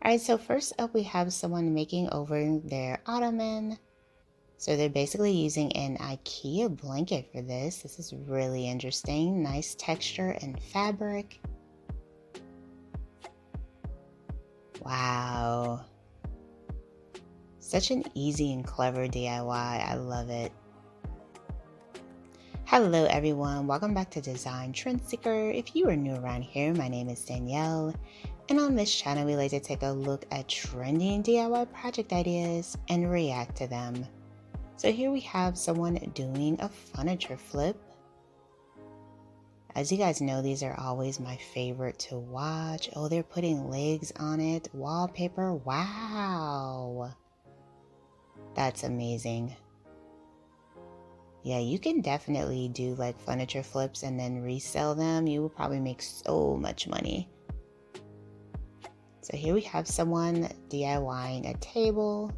All right, so first up we have someone making over their ottoman. So they're basically using an IKEA blanket for this. This is really interesting. Nice texture and fabric. Wow. Such an easy and clever DIY. I love it. Hello everyone, welcome back to Design Trend Seeker. If you are new around here, my name is Danielle, and on this channel we like to take a look at trending DIY project ideas and react to them. So here we have someone doing a furniture flip. As you guys know, these are always my favorite to watch. Oh, they're putting legs on it, wallpaper, wow. That's amazing. Yeah, you can definitely do like furniture flips and then resell them. You will probably make so much money. So here we have someone DIYing a table.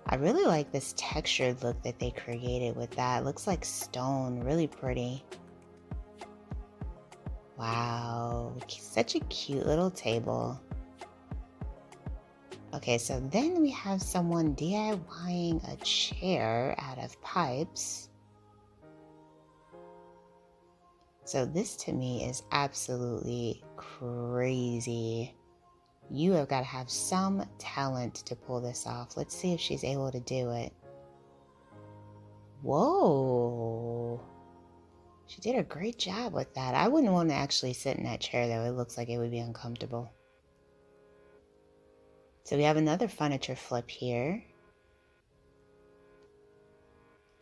I really like this textured look that they created with that. It looks like stone, really pretty. Wow, such a cute little table. Okay, so then we have someone DIYing a chair out of pipes. So this to me is absolutely crazy. You have got to have some talent to pull this off. Let's see if she's able to do it. Whoa. She did a great job with that. I wouldn't want to actually sit in that chair though. It looks like it would be uncomfortable. So we have another furniture flip here.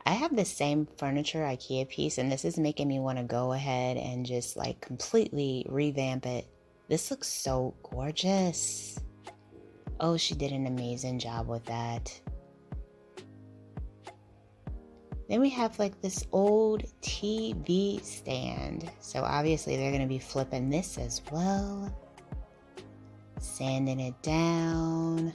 I have the same furniture IKEA piece, and this is making me want to go ahead and just like completely revamp it. This looks so gorgeous. Oh, she did an amazing job with that. Then we have like this old TV stand. So obviously they're going to be flipping this as well. Sanding it down.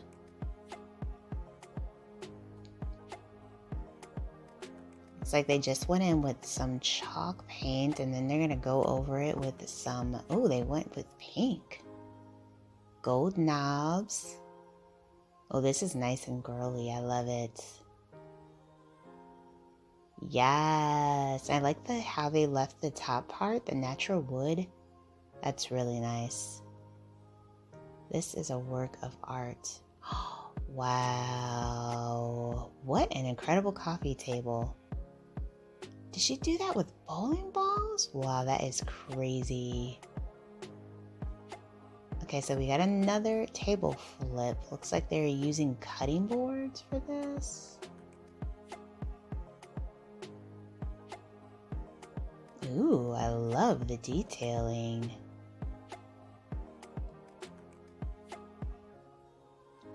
Looks like they just went in with some chalk paint and then they're going to go over it with some, oh, they went with pink. Gold knobs. Oh, this is nice and girly. I love it. Yes, I like how they left the top part, the natural wood. That's really nice. This is a work of art. Wow, what an incredible coffee table. Did she do that with bowling balls? Wow, that is crazy. Okay, so we got another table flip. Looks like they're using cutting boards for this. Ooh, I love the detailing.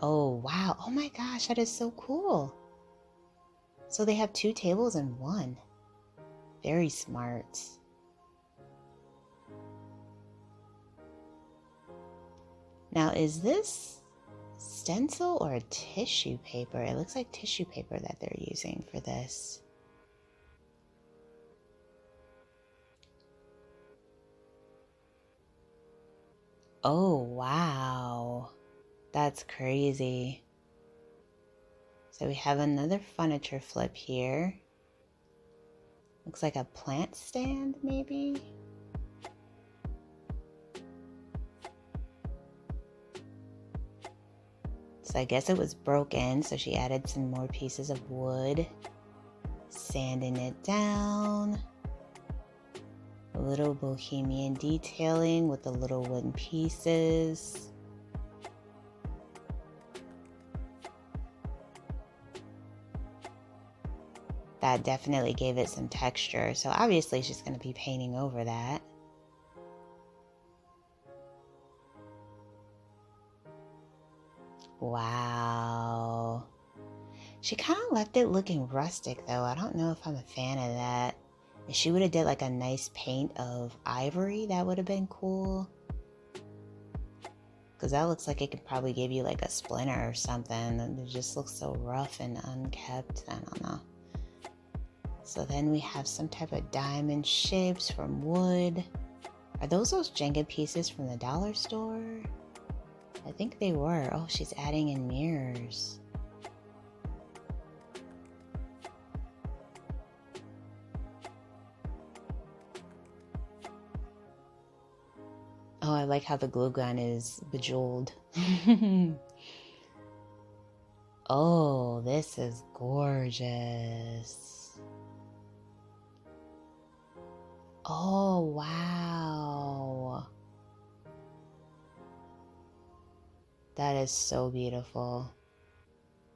Oh, wow. Oh my gosh, that is so cool. So they have two tables in one. Very smart. Now, is this stencil or a tissue paper? It looks like tissue paper that they're using for this. Oh, wow. That's crazy. So we have another furniture flip here. Looks like a plant stand, maybe? So I guess it was broken, so she added some more pieces of wood. Sanding it down. A little bohemian detailing with the little wooden pieces. That definitely gave it some texture. So obviously she's going to be painting over that. Wow. She kind of left it looking rustic though. I don't know if I'm a fan of that. If she would have did like a nice paint of ivory, that would have been cool. Because that looks like it could probably give you like a splinter or something. It just looks so rough and unkept. I don't know. So then we have some type of diamond shapes from wood. Are those Jenga pieces from the dollar store? I think they were. Oh, she's adding in mirrors. Oh, I like how the glue gun is bejeweled. Oh, this is gorgeous. Oh, wow. That is so beautiful.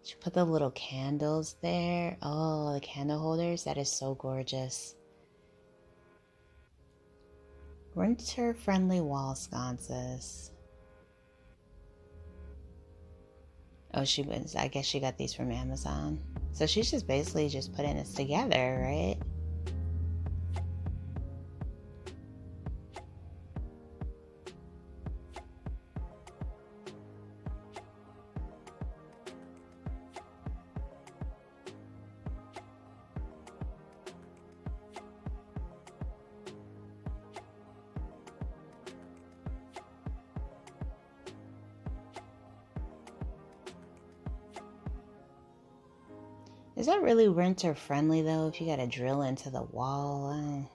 She put the little candles there. Oh, the candle holders. That is so gorgeous. Winter-friendly wall sconces. Oh, I guess she got these from Amazon. So she's just basically just putting this together, right? Is that really renter friendly though? If you gotta drill into the wall,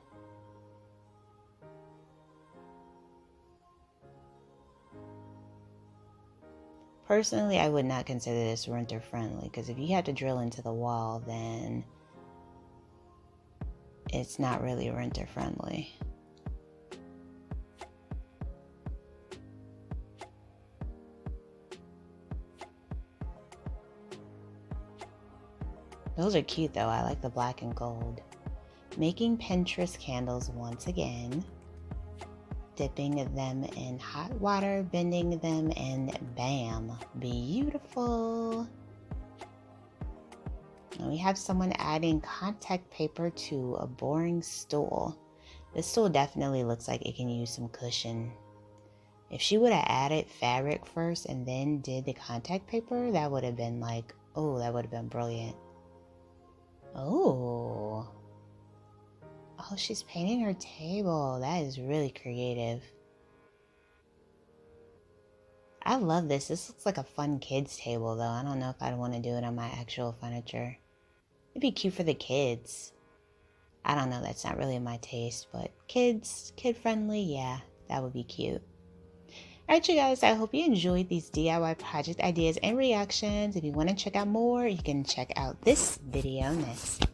Personally, I would not consider this renter friendly because if you have to drill into the wall, then it's not really renter friendly. Those are cute though. I like the black and gold. Making Pinterest candles once again. Dipping them in hot water, bending them, and bam, beautiful. And we have someone adding contact paper to a boring stool. This stool definitely looks like it can use some cushion. If she would have added fabric first and then did the contact paper, that would have been like, oh, that would have been brilliant. Oh. Oh, she's painting her table. That is really creative. I love this. This looks like a fun kids table though. I don't know if I'd want to do it on my actual furniture. It'd be cute for the kids. I don't know. That's not really my taste, but kids, kid friendly. Yeah, that would be cute. Alright, you guys, I hope you enjoyed these DIY project ideas and reactions. If you want to check out more, you can check out this video next.